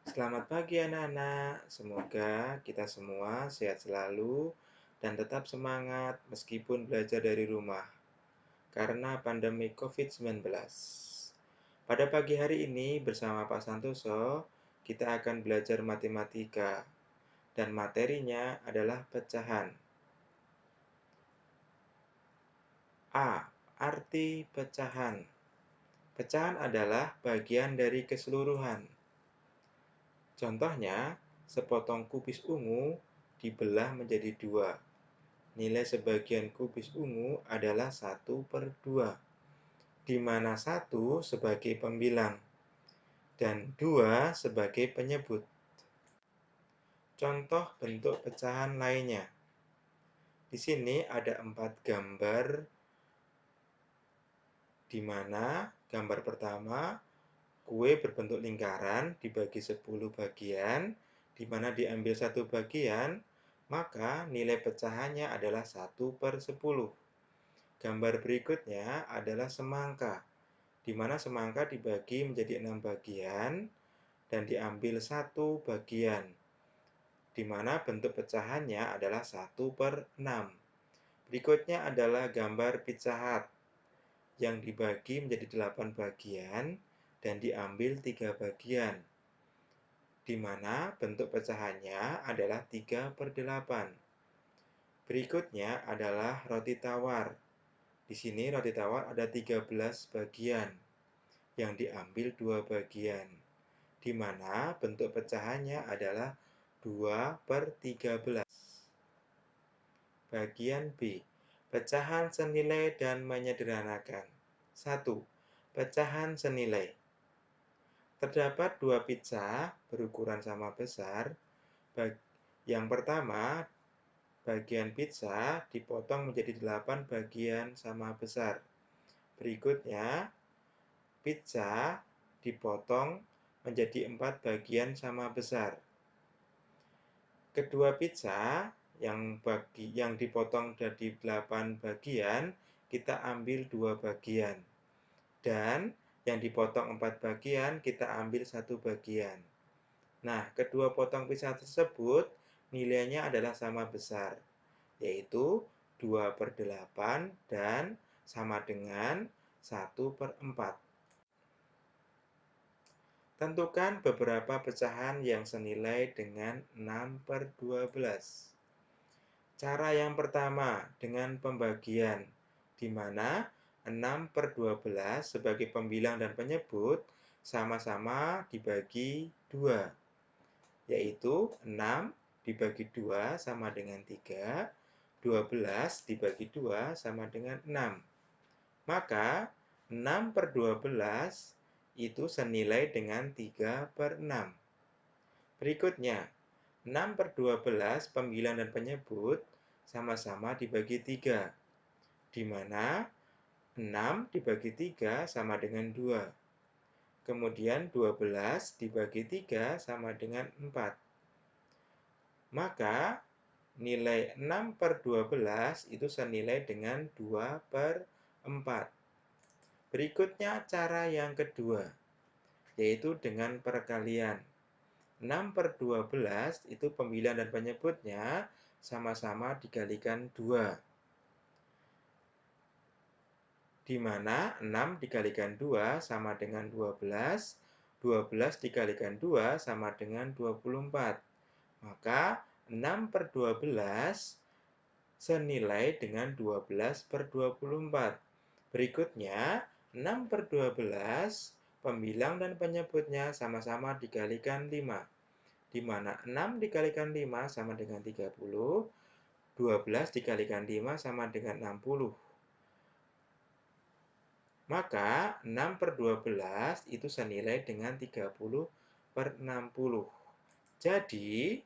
Selamat pagi anak-anak, semoga kita semua sehat selalu dan tetap semangat meskipun belajar dari rumah karena pandemi COVID-19. Pada pagi hari ini bersama Pak Santoso, kita akan belajar matematika dan materinya adalah pecahan. A. Arti pecahan. Pecahan adalah bagian dari keseluruhan. Contohnya, sepotong kubis ungu dibelah menjadi 2. Nilai sebagian kubis ungu adalah 1/2, di mana 1 sebagai pembilang dan 2 sebagai penyebut. Contoh bentuk pecahan lainnya. Di sini ada 4 gambar, di mana gambar pertama, kue berbentuk lingkaran dibagi 10 bagian, di mana diambil 1 bagian, maka nilai pecahannya adalah 1/10. Gambar berikutnya adalah semangka, di mana semangka dibagi menjadi 6 bagian dan diambil 1 bagian, di mana bentuk pecahannya adalah 1/6. Berikutnya adalah gambar Pizza Hut, yang dibagi menjadi 8 bagian dan diambil 3 bagian, di mana bentuk pecahannya adalah 3/8. Berikutnya adalah roti tawar. Di sini roti tawar ada 13 bagian, yang diambil 2 bagian, di mana bentuk pecahannya adalah 2/13. Bagian B. Pecahan senilai dan menyederhanakan. 1. Pecahan senilai. Terdapat 2 pizza berukuran sama besar. Yang pertama, bagian pizza dipotong menjadi 8 bagian sama besar. Berikutnya, pizza dipotong menjadi 4 bagian sama besar. Kedua pizza yang dipotong jadi 8 bagian, kita ambil 2 bagian. Dan yang dipotong 4 bagian, kita ambil 1 bagian. Nah, kedua potong pizza tersebut nilainya adalah sama besar, yaitu 2/8 dan sama dengan 1/4. Tentukan beberapa pecahan yang senilai dengan 6/12. Cara yang pertama dengan pembagian, di mana 6/12 sebagai pembilang dan penyebut sama-sama dibagi 2, yaitu 6 dibagi 2 sama dengan 3, 12 dibagi 2 sama dengan 6. Maka 6/12 itu senilai dengan 3/6. Berikutnya, 6/12 pembilang dan penyebut sama-sama dibagi 3, di mana 6 dibagi 3 sama dengan 2. Kemudian 12 dibagi 3 sama dengan 4. Maka nilai 6/12 itu senilai dengan 2/4. Berikutnya cara yang kedua, yaitu dengan perkalian. 6/12 itu pembilang dan penyebutnya sama-sama dikalikan 2, di mana 6 dikalikan 2 sama dengan 12, 12 dikalikan 2 sama dengan 24. Maka 6/12 senilai dengan 12/24. Berikutnya, 6/12 pembilang dan penyebutnya sama-sama dikalikan 5, di mana 6 dikalikan 5 sama dengan 30, 12 dikalikan 5 sama dengan 60. Maka 6/12 itu senilai dengan 30/60. Jadi,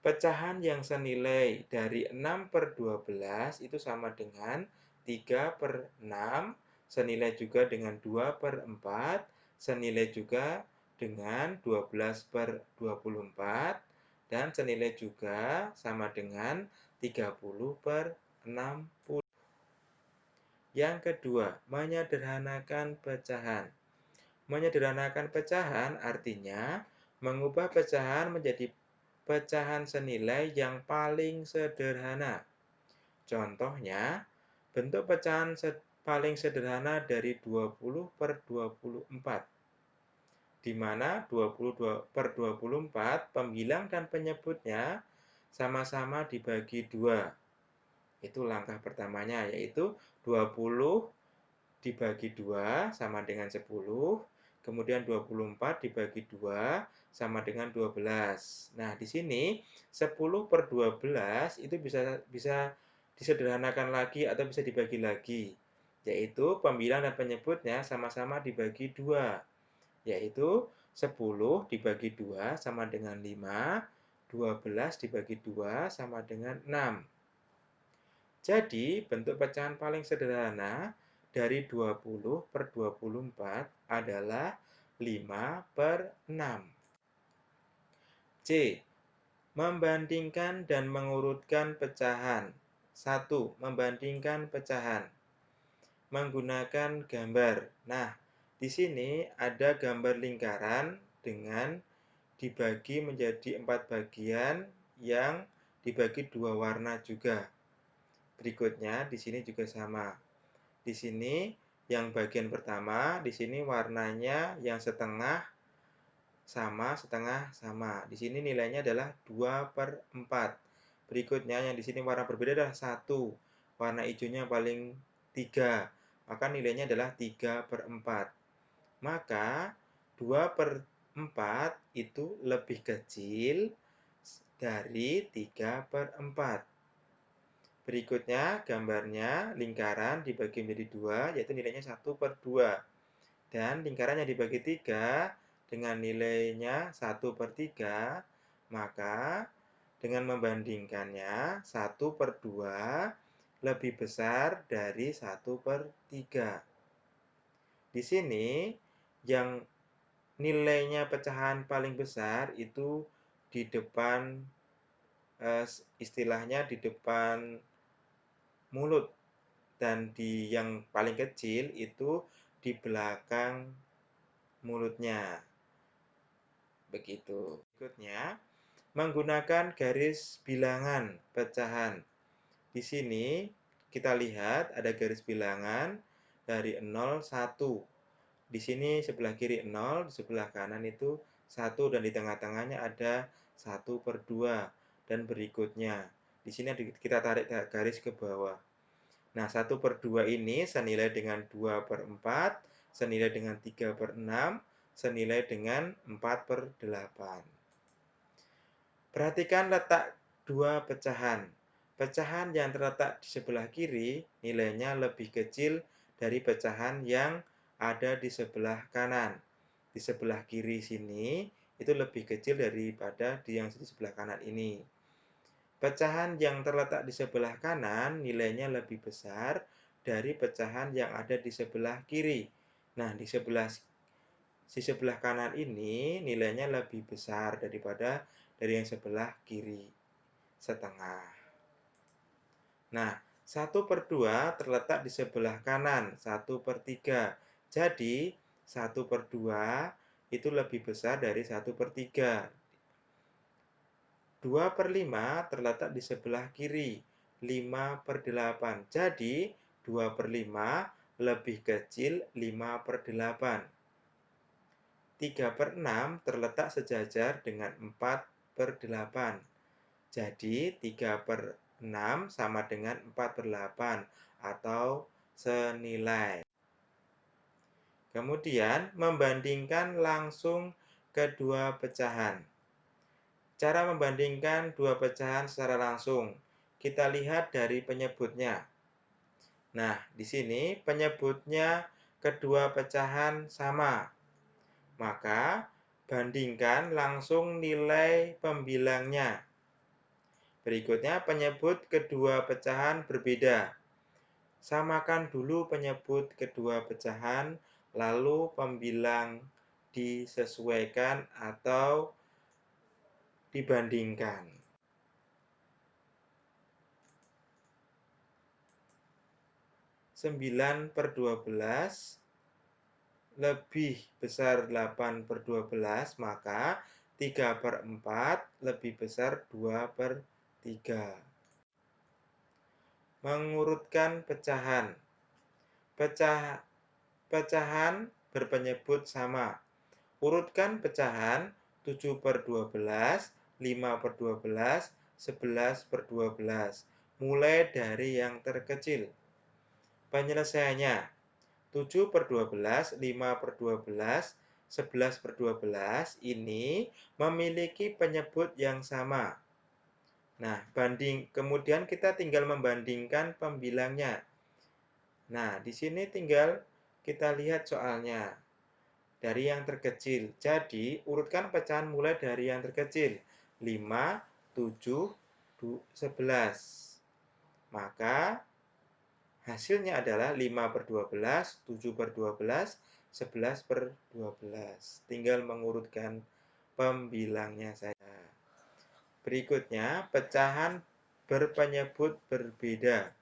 pecahan yang senilai dari 6/12 itu sama dengan 3/6, senilai juga dengan 2/4, senilai juga dengan 12/24, dan senilai juga sama dengan 30/60. Yang kedua, menyederhanakan pecahan. Menyederhanakan pecahan artinya Mengubah pecahan menjadi pecahan senilai yang paling sederhana. Contohnya, bentuk pecahan paling sederhana dari 20/24, di mana 20/24 pembilang dan penyebutnya sama-sama dibagi 2. Itu langkah pertamanya, yaitu 20 dibagi 2 sama dengan 10, kemudian 24 dibagi 2 sama dengan 12. Nah, di sini 10/12 itu bisa disederhanakan lagi atau bisa dibagi lagi, yaitu pembilang dan penyebutnya sama-sama dibagi 2, yaitu 10 dibagi 2 sama dengan 5, 12 dibagi 2 sama dengan 6. Jadi, bentuk pecahan paling sederhana dari 20/24 adalah 5/6. C. Membandingkan dan mengurutkan pecahan. 1. Membandingkan pecahan. Menggunakan gambar. Nah, di sini ada gambar lingkaran dengan dibagi menjadi 4 bagian yang dibagi 2 warna juga. Berikutnya di sini juga sama. Di sini yang bagian pertama, di sini warnanya yang setengah sama, setengah sama. Di sini nilainya adalah 2/4. Berikutnya yang di sini warna berbeda adalah 1. Warna hijaunya paling 3. Maka nilainya adalah 3/4. Maka 2/4 itu lebih kecil dari 3/4. Berikutnya gambarnya lingkaran dibagi menjadi 2, yaitu nilainya 1/2. Dan lingkaran yang dibagi 3 dengan nilainya 1/3, maka dengan membandingkannya 1/2 lebih besar dari 1/3. Di sini yang nilainya pecahan paling besar itu di depan, istilahnya di depan mulut, dan yang paling kecil itu di belakang mulutnya. Begitu. Berikutnya, menggunakan garis bilangan pecahan. Di sini kita lihat ada garis bilangan dari 0, 1. Di sini sebelah kiri 0, di sebelah kanan itu 1, dan di tengah-tengahnya ada 1/2, dan berikutnya. Di sini kita tarik garis ke bawah. Nah, 1/2 ini senilai dengan 2/4, senilai dengan 3/6, senilai dengan 4/8. Perhatikan letak dua pecahan. Pecahan yang terletak di sebelah kiri nilainya lebih kecil dari pecahan yang ada di sebelah kanan. Di sebelah kiri sini itu lebih kecil daripada yang di sebelah kanan ini. Pecahan yang terletak di sebelah kanan nilainya lebih besar dari pecahan yang ada di sebelah kiri. Nah, di sebelah kanan ini nilainya lebih besar daripada dari yang sebelah kiri setengah. Nah, 1/2 terletak di sebelah kanan, 1/3. Jadi, 1/2 itu lebih besar dari 1/3. 2/5 terletak di sebelah kiri, 5/8. Jadi, 2/5 lebih kecil 5/8. 3/6 terletak sejajar dengan 4/8. Jadi, 3/6 sama dengan 4/8 atau senilai. Kemudian, membandingkan langsung kedua pecahan. Cara membandingkan dua pecahan secara langsung. Kita lihat dari penyebutnya. Nah, di sini penyebutnya kedua pecahan sama. Maka, bandingkan langsung nilai pembilangnya. Berikutnya, penyebut kedua pecahan berbeda. Samakan dulu penyebut kedua pecahan, lalu pembilang disesuaikan atau dibandingkan. 9/12 lebih besar 8/12, maka 3/4 lebih besar 2/3. Mengurutkan pecahan. Pecahan berpenyebut sama. Urutkan pecahan 7/12, 5/12, 11/12. Mulai dari yang terkecil. Penyelesaiannya 7/12, 5/12, 11/12 ini memiliki penyebut yang sama. Nah, kemudian kita tinggal membandingkan pembilangnya. Nah, di sini tinggal kita lihat soalnya. Dari yang terkecil. Jadi, urutkan pecahan mulai dari yang terkecil. 5, 7, 11. Maka, hasilnya adalah 5/12, 7/12, 11/12. Tinggal mengurutkan pembilangnya saja. Berikutnya, pecahan berpenyebut berbeda.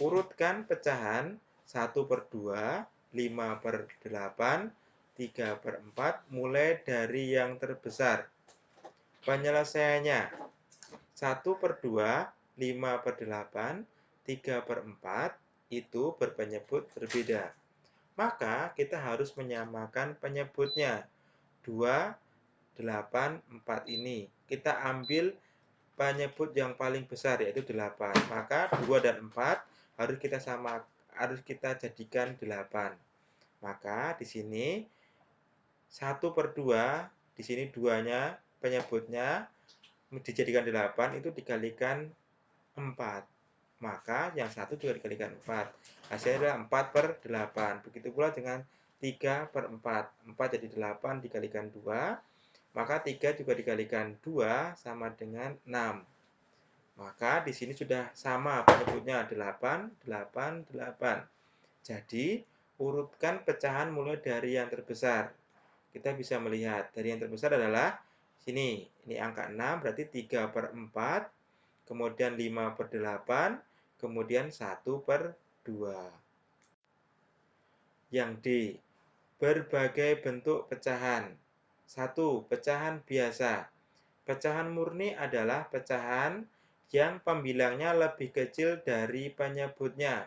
Urutkan pecahan 1/2, 5/8, 3/4 mulai dari yang terbesar. Penyelesaiannya 1/2, 5/8, 3/4 itu berpenyebut berbeda. Maka kita harus menyamakan penyebutnya. 2, 8, 4 ini. Kita ambil penyebut yang paling besar yaitu 8. Maka 2 dan 4 harus kita jadikan 8. Maka di sini 1/2, di sini 2-nya penyebutnya dijadikan 8 itu dikalikan 4. Maka yang satu juga dikalikan 4. Hasilnya adalah 4/8. Begitu pula dengan 3/4. 4 jadi 8 dikalikan 2. Maka 3 juga dikalikan 2 sama dengan 6. Maka di sini sudah sama penyebutnya 8, 8, 8. Jadi, urutkan pecahan mulai dari yang terbesar. Kita bisa melihat dari yang terbesar adalah sini. Ini angka 6 berarti 3/4, kemudian 5/8, kemudian 1/2. Yang D. Berbagai bentuk pecahan. 1. Pecahan biasa. Pecahan murni adalah pecahan yang pembilangnya lebih kecil dari penyebutnya.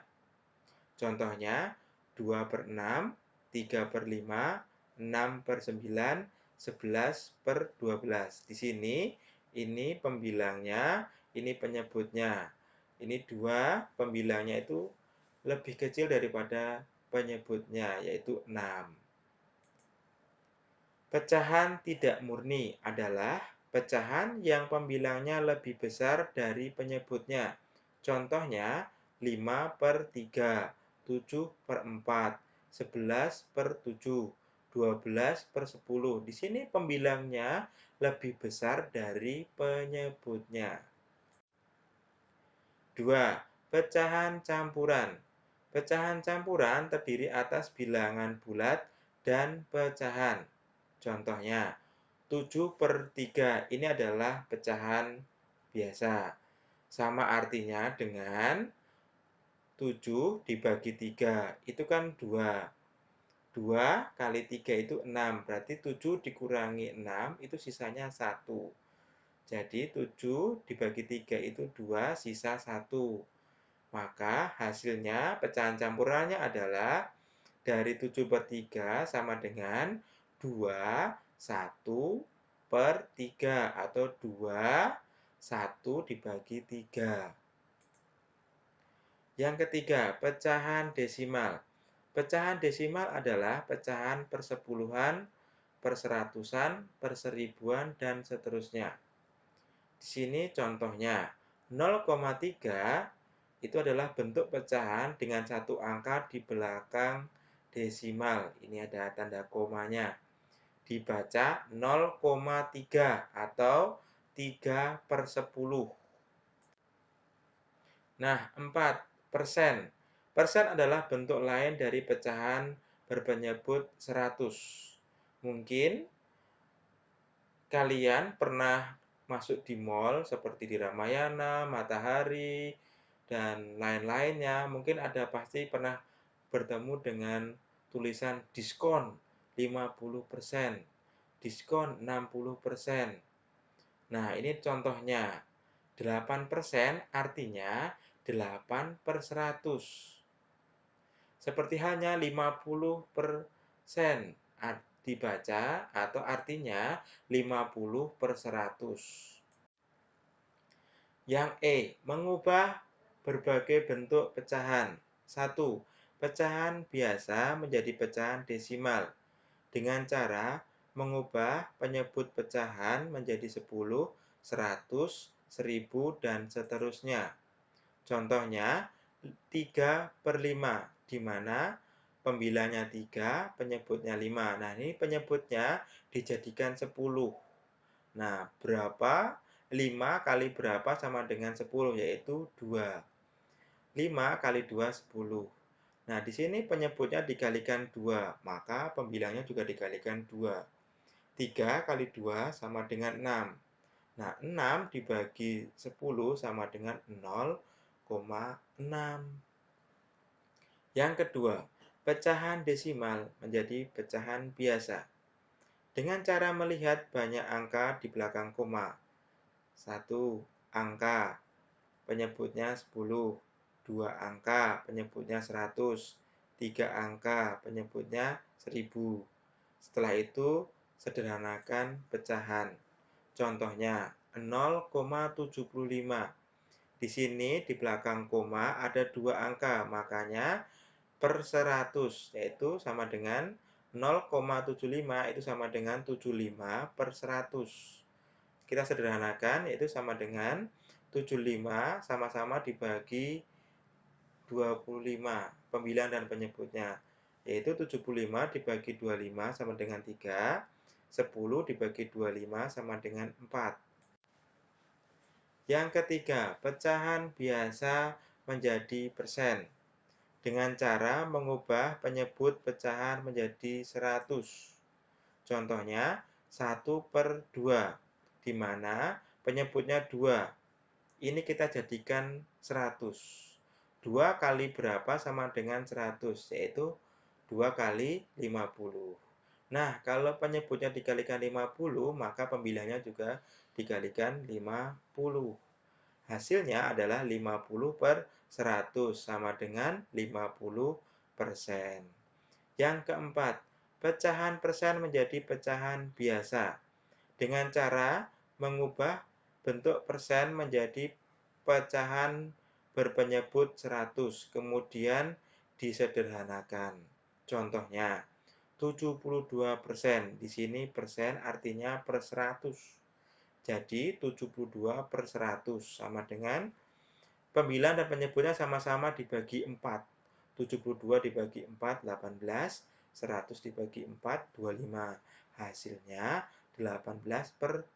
Contohnya 2/6, 3/5, 6/9, 11/12. Di sini ini pembilangnya, ini penyebutnya. Ini 2 pembilangnya itu lebih kecil daripada penyebutnya, yaitu 6. Pecahan tidak murni adalah pecahan yang pembilangnya lebih besar dari penyebutnya. Contohnya 5/3, 7/4, 11/7, 12/10. Di sini pembilangnya lebih besar dari penyebutnya. 2. Pecahan campuran. Pecahan campuran terdiri atas bilangan bulat dan pecahan. Contohnya, 7/3 ini adalah pecahan biasa. Sama artinya dengan 7 dibagi 3, itu kan 2. 2 kali 3 itu 6, berarti 7 dikurangi 6, itu sisanya 1. Jadi 7 dibagi 3 itu 2, sisa 1. Maka hasilnya pecahan campurannya adalah dari 7/3 sama dengan 2, 1/3 atau 2, 1 dibagi 3. Yang ketiga, pecahan desimal. Pecahan desimal adalah pecahan persepuluhan, perseratusan, perseribuan, dan seterusnya. Di sini contohnya 0,3 itu adalah bentuk pecahan dengan satu angka di belakang desimal. Ini ada tanda komanya. Dibaca 0,3 atau 3/10. Nah, 4. Persen. Persen adalah bentuk lain dari pecahan berpenyebut 100. Mungkin kalian pernah masuk di mall seperti di Ramayana, Matahari, dan lain-lainnya. Mungkin ada pasti pernah bertemu dengan tulisan diskon 50%. diskon 60%. Nah, ini contohnya. 8% artinya 8 per 100. Seperti halnya 50% dibaca atau artinya 50 per 100. Yang E, mengubah berbagai bentuk pecahan. 1. Pecahan biasa menjadi pecahan desimal dengan cara mengubah penyebut pecahan menjadi 10, 100, 1000, dan seterusnya. Contohnya 3/5, di mana pembilangnya 3, penyebutnya 5. Nah, ini penyebutnya dijadikan 10. Nah, berapa? 5 kali berapa sama dengan 10, yaitu 2. 5 kali 2, 10. Nah, di sini penyebutnya dikalikan 2, maka pembilangnya juga dikalikan 2. 3 kali 2 sama dengan 6. Nah, 6 dibagi 10 sama dengan 0,6. Yang kedua, pecahan desimal menjadi pecahan biasa. Dengan cara melihat banyak angka di belakang koma. 1 angka, penyebutnya 10. 2 angka, penyebutnya 100. 3 angka, penyebutnya 1000. Setelah itu, sederhanakan pecahan. Contohnya, 0,75. Di sini, di belakang koma, ada 2 angka, makanya per 100, yaitu sama dengan 0,75 itu sama dengan 75 per 100. Kita sederhanakan, yaitu sama dengan 75 sama-sama dibagi 25, pembilang dan penyebutnya. Yaitu 75 dibagi 25 sama dengan 3, 10 dibagi 25 sama dengan 4. Yang ketiga, pecahan biasa menjadi persen. Dengan cara mengubah penyebut pecahan menjadi 100. Contohnya 1/2, di mana penyebutnya 2. Ini kita jadikan 100. 2 kali berapa sama dengan 100, yaitu 2 kali 50. Nah, kalau penyebutnya dikalikan 50, maka pembilangnya juga dikalikan 50. Hasilnya adalah 50 per 100 sama dengan 50%. Yang keempat, pecahan persen menjadi pecahan biasa. Dengan cara mengubah bentuk persen menjadi pecahan berpenyebut 100, kemudian disederhanakan. Contohnya, 72%. Di sini persen artinya per 100. Jadi, 72 per 100 sama dengan pembilang dan penyebutnya sama-sama dibagi 4. 72 dibagi 4, 18. 100 dibagi 4, 25. Hasilnya 18 per